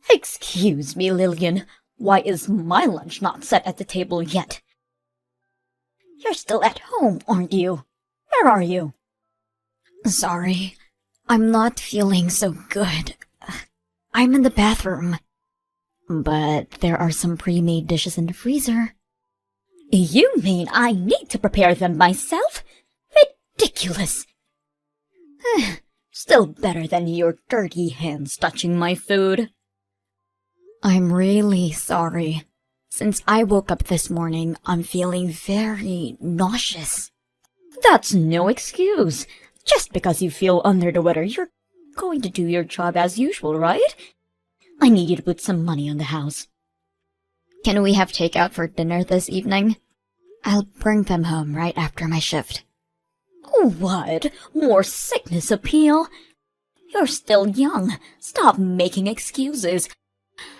Excuse me, Lillian. Why is my lunch not set at the table yet? You're still at home, aren't you? Where are you? Sorry, I'm not feeling so good. I'm in the bathroom. But there are some pre-made dishes in the freezer. You mean I need to prepare them myself? Ridiculous! Still better than your dirty hands touching my food. I'm really sorry. Since I woke up this morning, I'm feeling very nauseous. That's no excuse. Just because you feel under the weather, you're going to do your job as usual, right? I need you to put some money on the house. Can we have takeout for dinner this evening? I'll bring them home right after my shift. What? More sickness appeal? You're still young. Stop making excuses.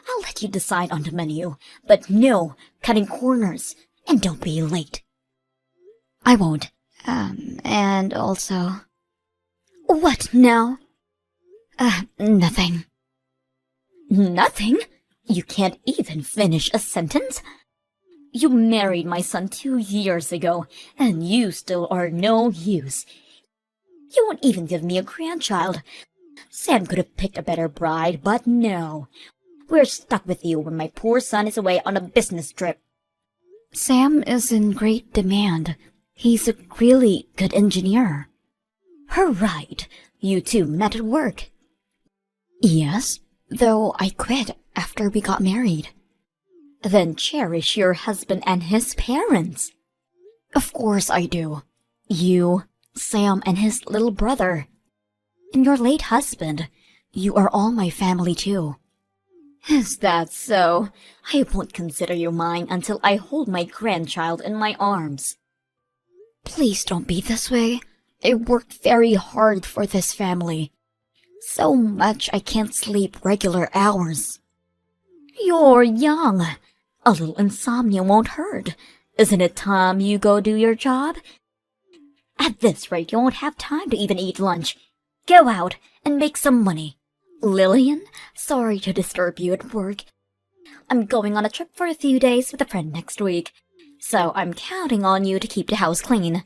I'll let you decide on the menu, but no cutting corners, and don't be late. I won't. And also... What now? Nothing. Nothing? You can't even finish a sentence? You married my son 2 years ago, and you still are no use. You won't even give me a grandchild. Sam could have picked a better bride, but no. We're stuck with you when my poor son is away on a business trip. Sam is in great demand. He's a really good engineer. Right. You two met at work. Yes, though I quit after we got married. Then cherish your husband and his parents. Of course I do. You, Sam, and his little brother. And your late husband. You are all my family too. Is that so? I won't consider you mine until I hold my grandchild in my arms. Please don't be this way. I worked very hard for this family. So much I can't sleep regular hours. You're young. A little insomnia won't hurt. Isn't it time you go do your job? At this rate, you won't have time to even eat lunch. Go out and make some money. Lillian, sorry to disturb you at work. I'm going on a trip for a few days with a friend next week, so I'm counting on you to keep the house clean.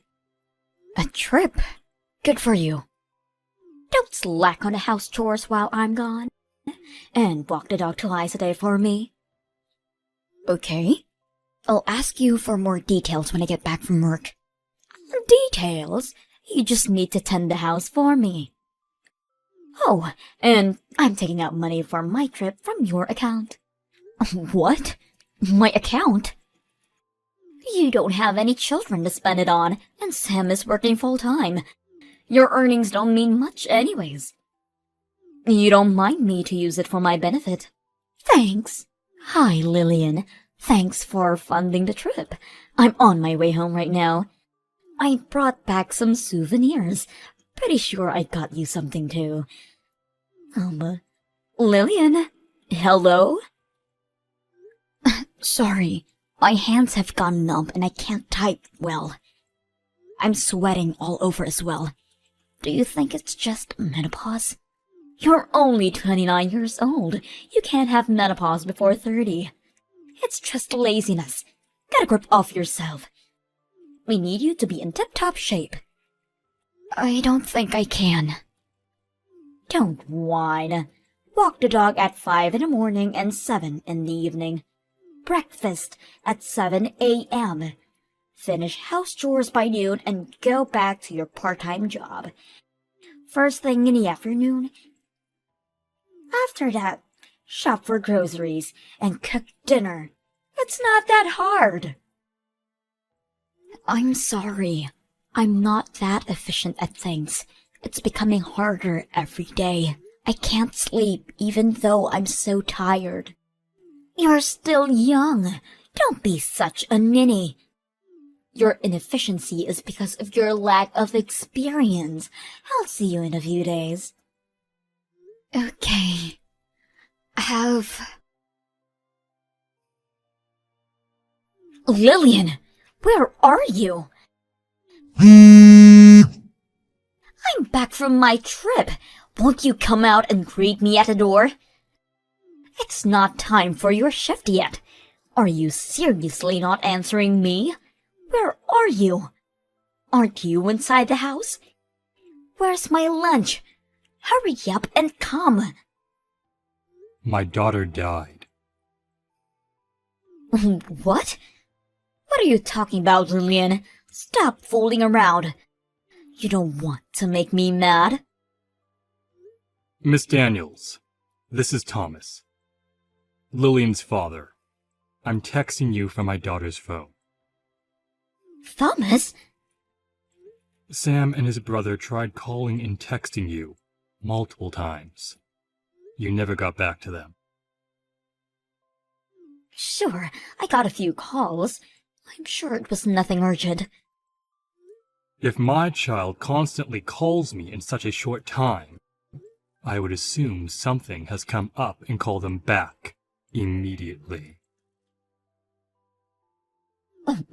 A trip? Good for you. Don't slack on the house chores while I'm gone. And walk the dog twice a day for me. Okay. I'll ask you for more details when I get back from work. Details? You just need to tend the house for me. Oh, and I'm taking out money for my trip from your account. What? My account? You don't have any children to spend it on, and Sam is working full-time. Your earnings don't mean much anyways. You don't mind me to use it for my benefit. Thanks. Hi, Lillian. Thanks for funding the trip. I'm on my way home right now. I brought back some souvenirs. Pretty sure I got you something too. Lillian? Hello? Sorry, my hands have gone numb and I can't type well. I'm sweating all over as well. Do you think it's just menopause? You're only 29 years old. You can't have menopause before 30. It's just laziness. Get a grip off yourself. We need you to be in tip-top shape. I don't think I can. Don't whine. Walk the dog at 5 in the morning and 7 in the evening. Breakfast at 7 a.m. Finish house chores by noon and go back to your part-time job. First thing in the afternoon. After that, shop for groceries and cook dinner. It's not that hard. I'm sorry. I'm not that efficient at things. It's becoming harder every day. I can't sleep even though I'm so tired. You're still young. Don't be such a ninny. Your inefficiency is because of your lack of experience. I'll see you in a few days. Okay. Lillian, where are you? I'm back from my trip. Won't you come out and greet me at the door? It's not time for your shift yet. Are you seriously not answering me? Where are you? Aren't you inside the house? Where's my lunch? Hurry up and come. My daughter died. What? What are you talking about, Lillian? Stop fooling around. You don't want to make me mad. Miss Daniels, this is Thomas. Lillian's father. I'm texting you from my daughter's phone. Thomas? Sam and his brother tried calling and texting you multiple times. You never got back to them. Sure, I got a few calls. I'm sure it was nothing urgent. If my child constantly calls me in such a short time, I would assume something has come up and call them back immediately.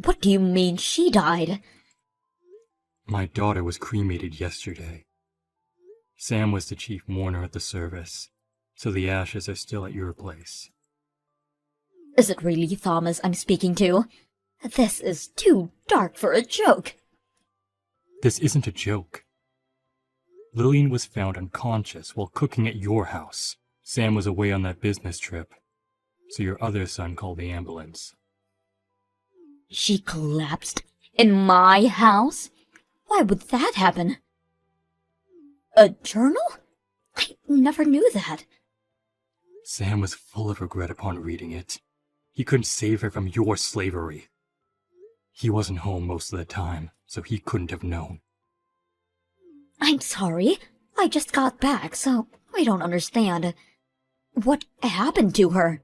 What do you mean she died? My daughter was cremated yesterday. Sam was the chief mourner at the service, so the ashes are still at your place. Is it really Thomas I'm speaking to? This is too dark for a joke. This isn't a joke. Lillian was found unconscious while cooking at your house. Sam was away on that business trip, so your other son called the ambulance. She collapsed in my house? Why would that happen? A journal? I never knew that. Sam was full of regret upon reading it. He couldn't save her from your slavery. He wasn't home most of the time, so he couldn't have known. I'm sorry. I just got back, so I don't understand. What happened to her?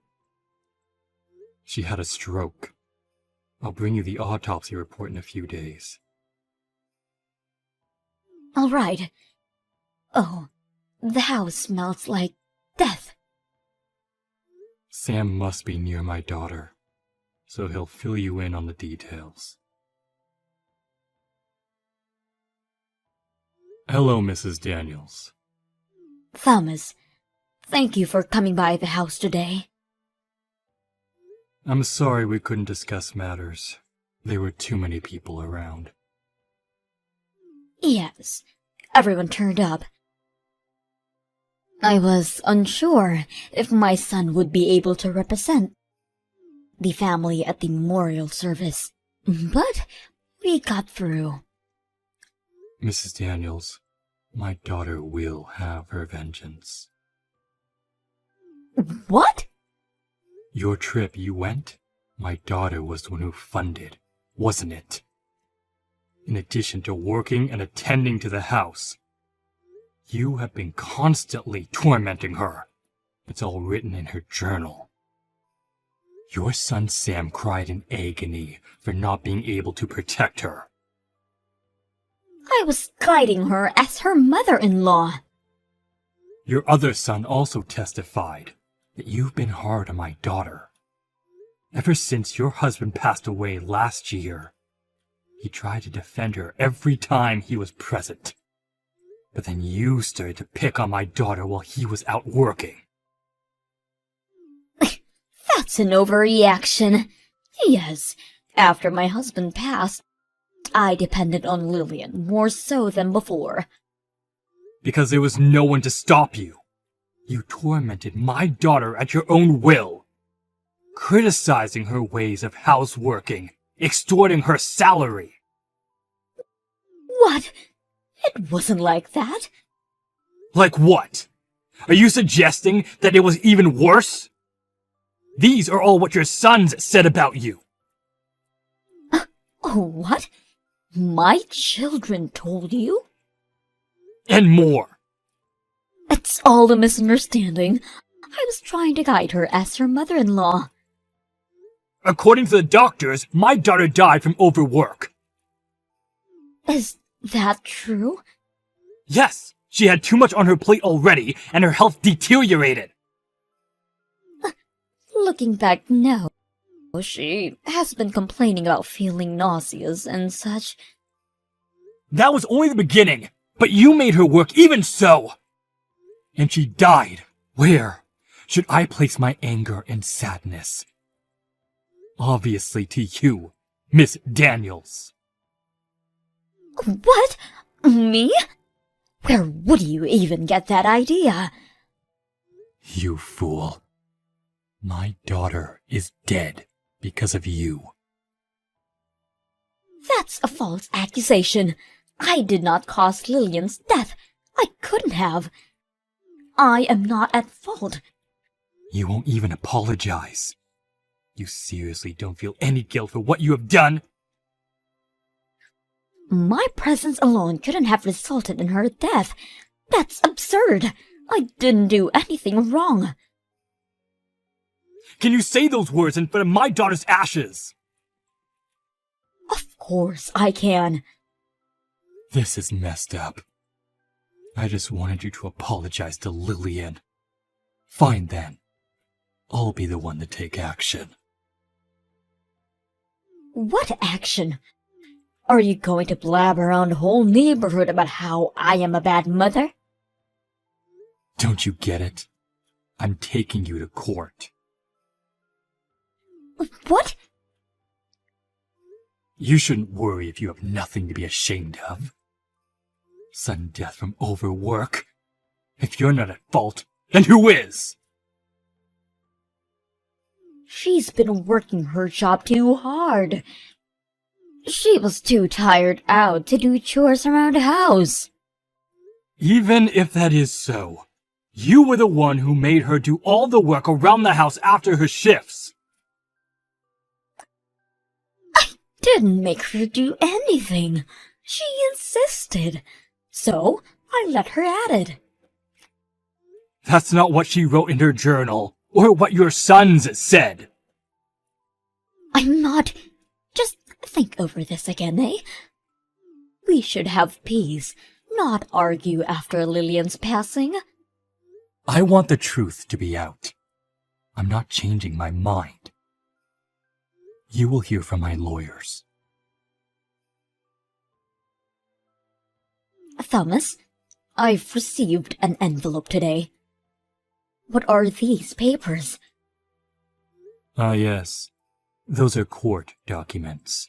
She had a stroke. I'll bring you the autopsy report in a few days. All right. Oh, the house smells like death. Sam must be near my daughter, so he'll fill you in on the details. Hello, Mrs. Daniels. Thomas, thank you for coming by the house today. I'm sorry we couldn't discuss matters. There were too many people around. Yes, everyone turned up. I was unsure if my son would be able to represent the family at the memorial service, but we got through. Mrs. Daniels, my daughter will have her vengeance. What? Your trip you went, my daughter was the one who funded, wasn't it? In addition to working and attending to the house, you have been constantly tormenting her. It's all written in her journal. Your son Sam cried in agony for not being able to protect her. I was guiding her as her mother-in-law. Your other son also testified that you've been hard on my daughter. Ever since your husband passed away last year, he tried to defend her every time he was present. But then you started to pick on my daughter while he was out working. That's an overreaction. Yes, after my husband passed, I depended on Lillian more so than before. Because there was no one to stop you. You tormented my daughter at your own will, criticizing her ways of houseworking, extorting her salary. What? It wasn't like that. Like what? Are you suggesting that it was even worse? These are all what your sons said about you. Oh, what? My children told you? And more. It's all a misunderstanding. I was trying to guide her as her mother-in-law. According to the doctors, my daughter died from overwork. Is that true? Yes, she had too much on her plate already, and her health deteriorated. Looking back, no. She has been complaining about feeling nauseous and such. That was only the beginning, but you made her work even so. And she died. Where? should I place my anger and sadness? Obviously to you, Miss Daniels. What? Me? Where would you even get that idea? You fool. My daughter is dead because of you. That's a false accusation. I did not cause Lillian's death. I couldn't have. I am not at fault. You won't even apologize. You seriously don't feel any guilt for what you have done? My presence alone couldn't have resulted in her death. That's absurd. I didn't do anything wrong. Can you say those words in front of my daughter's ashes? Of course I can. This is messed up. I just wanted you to apologize to Lillian. Fine then. I'll be the one to take action. What action? Are you going to blab around the whole neighborhood about how I am a bad mother? Don't you get it? I'm taking you to court. What? You shouldn't worry if you have nothing to be ashamed of. Sudden death from overwork. If you're not at fault, then who is? She's been working her job too hard. She was too tired out to do chores around the house. Even if that is so, you were the one who made her do all the work around the house after her shifts. Didn't make her do anything. She insisted. So I let her at it. That's not what she wrote in her journal, or what your sons said. I'm not... Just think over this again, eh? We should have peace, not argue after Lillian's passing. I want the truth to be out. I'm not changing my mind. You will hear from my lawyers. Thomas, I've received an envelope today. What are these papers? Ah, yes. Those are court documents.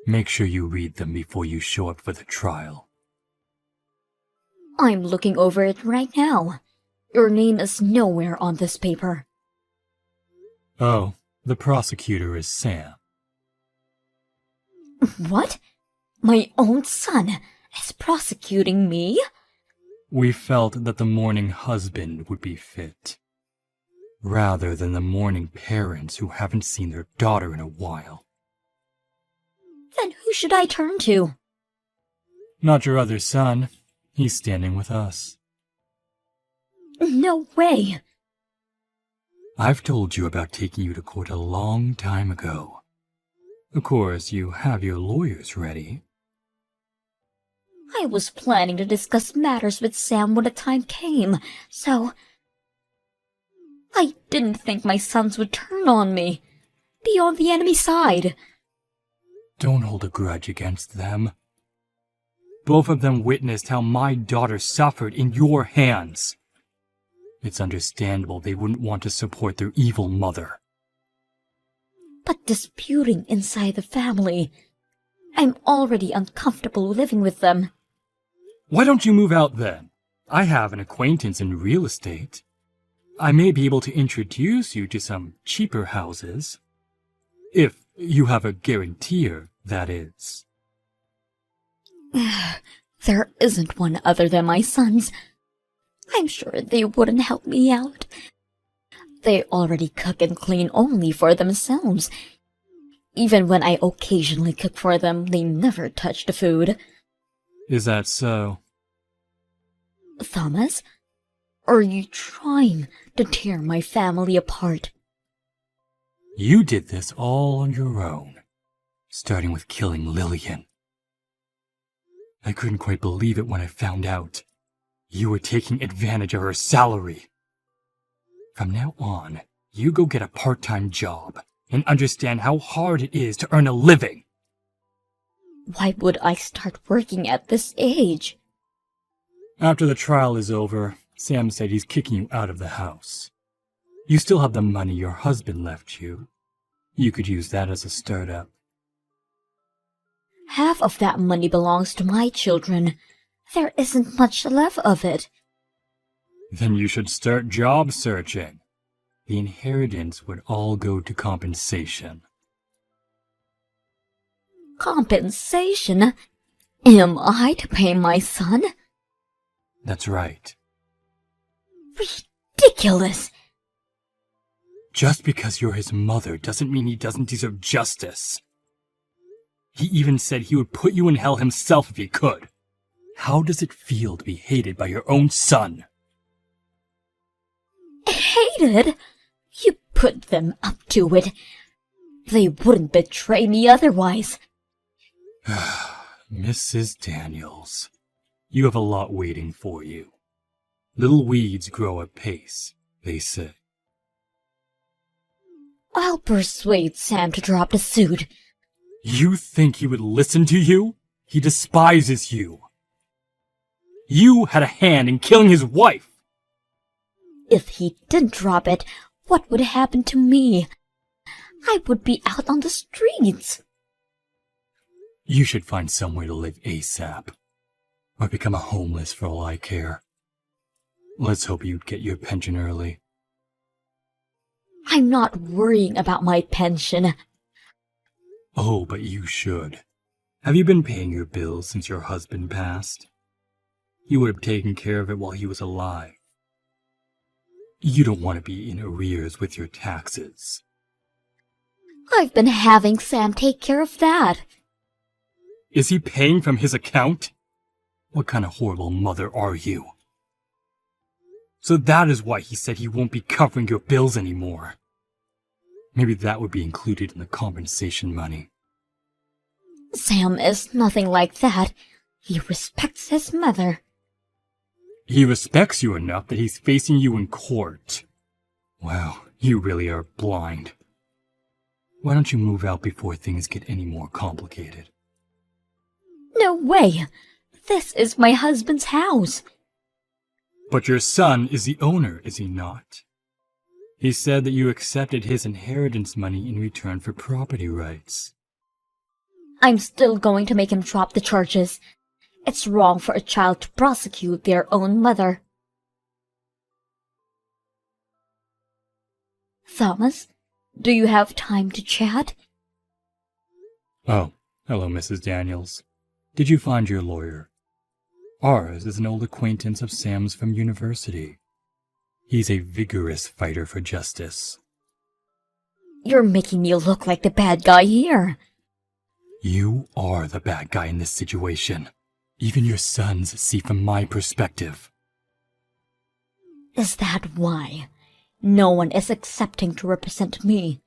Make sure you read them before you show up for the trial. I'm looking over it right now. Your name is nowhere on this paper. Oh, the prosecutor is Sam. What? My own son is prosecuting me? We felt that the mourning husband would be fit, rather than the mourning parents who haven't seen their daughter in a while. Then who should I turn to? Not your other son. He's standing with us. No way. I've told you about taking you to court a long time ago. Of course, you have your lawyers ready. I was planning to discuss matters with Sam when the time came, so... I didn't think my sons would turn on me. Be on the enemy side. Don't hold a grudge against them. Both of them witnessed how my daughter suffered in your hands. It's understandable they wouldn't want to support their evil mother. But disputing inside the family... I'm already uncomfortable living with them. Why don't you move out then? I have an acquaintance in real estate. I may be able to introduce you to some cheaper houses. If you have a guarantor, that is. There isn't one other than my sons. I'm sure they wouldn't help me out. They already cook and clean only for themselves. Even when I occasionally cook for them, they never touch the food. Is that so? Thomas, are you trying to tear my family apart? You did this all on your own, starting with killing Lillian. I couldn't quite believe it when I found out. You were taking advantage of her salary. From now on, you go get a part-time job and understand how hard it is to earn a living. Why would I start working at this age? After the trial is over, Sam said he's kicking you out of the house. You still have the money your husband left you. You could use that as a startup. Half of that money belongs to my children. There isn't much left of it. Then you should start job searching. The inheritance would all go to compensation. Compensation? Am I to pay my son? That's right. Ridiculous! Just because you're his mother doesn't mean he doesn't deserve justice. He even said he would put you in hell himself if he could. How does it feel to be hated by your own son? Hated? You put them up to it. They wouldn't betray me otherwise. Mrs. Daniels, you have a lot waiting for you. Little weeds grow apace, they say. I'll persuade Sam to drop the suit. You think he would listen to you? He despises you. You had a hand in killing his wife. If he didn't drop it, what would happen to me? I would be out on the streets. You should find somewhere to live ASAP, or become a homeless for all I care. Let's hope you'd get your pension early. I'm not worrying about my pension. Oh, but you should. Have you been paying your bills since your husband passed? You would have taken care of it while he was alive. You don't want to be in arrears with your taxes. I've been having Sam take care of that. Is he paying from his account? What kind of horrible mother are you? So that is why he said he won't be covering your bills anymore. Maybe that would be included in the compensation money. Sam is nothing like that. He respects his mother. He respects you enough that he's facing you in court. Wow, you really are blind. Why don't you move out before things get any more complicated? No way! This is my husband's house. But your son is the owner, is he not? He said that you accepted his inheritance money in return for property rights. I'm still going to make him drop the charges. It's wrong for a child to prosecute their own mother. Thomas, do you have time to chat? Oh, hello, Mrs. Daniels. Did you find your lawyer? Ours is an old acquaintance of Sam's from university. He's a vigorous fighter for justice. You're making me look like the bad guy here. You are the bad guy in this situation. Even your sons see from my perspective. Is that why? No one is accepting to represent me.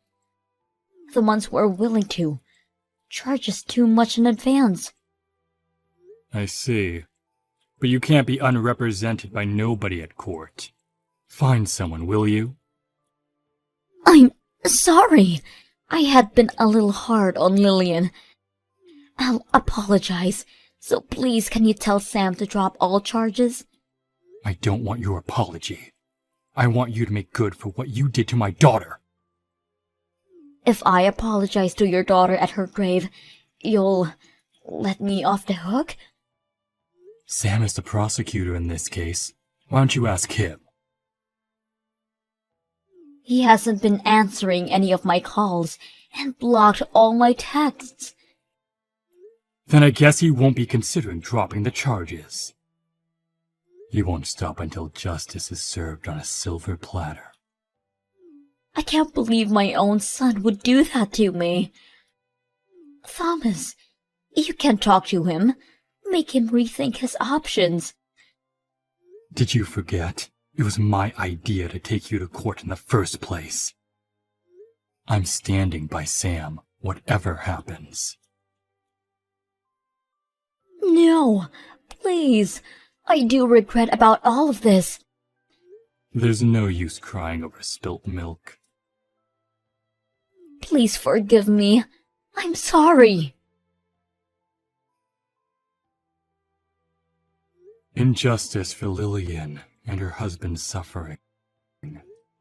The ones who are willing to charge us too much in advance. I see. But you can't be unrepresented by nobody at court. Find someone, will you? I'm sorry. I had been a little hard on Lillian. I'll apologize. So please, can you tell Sam to drop all charges? I don't want your apology. I want you to make good for what you did to my daughter. If I apologize to your daughter at her grave, you'll let me off the hook? Sam is the prosecutor in this case. Why don't you ask him? He hasn't been answering any of my calls and blocked all my texts. Then I guess he won't be considering dropping the charges. He won't stop until justice is served on a silver platter. I can't believe my own son would do that to me. Thomas, you can talk to him. Make him rethink his options. Did you forget? It was my idea to take you to court in the first place. I'm standing by Sam, whatever happens. No, please. I do regret about all of this. There's no use crying over spilt milk. Please forgive me. I'm sorry. Injustice for Lillian and her husband's suffering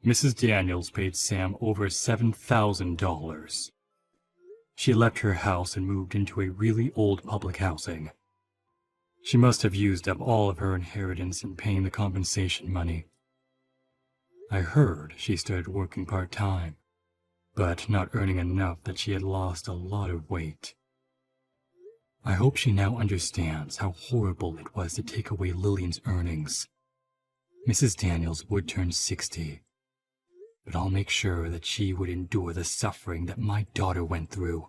Mrs. Daniels paid Sam over $7,000. She left her house and moved into a really old public housing. She must have used up all of her inheritance in paying the compensation money. I heard she started working part-time, but not earning enough that she had lost a lot of weight. I hope she now understands how horrible it was to take away Lillian's earnings. Mrs. Daniels would turn 60, but I'll make sure that she would endure the suffering that my daughter went through.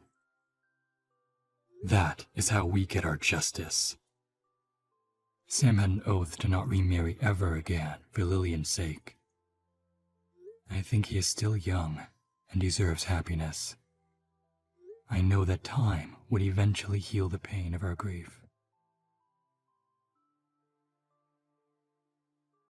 That is how we get our justice. Sam had an oath to not remarry ever again for Lillian's sake. I think he is still young and deserves happiness. I know that time would eventually heal the pain of our grief.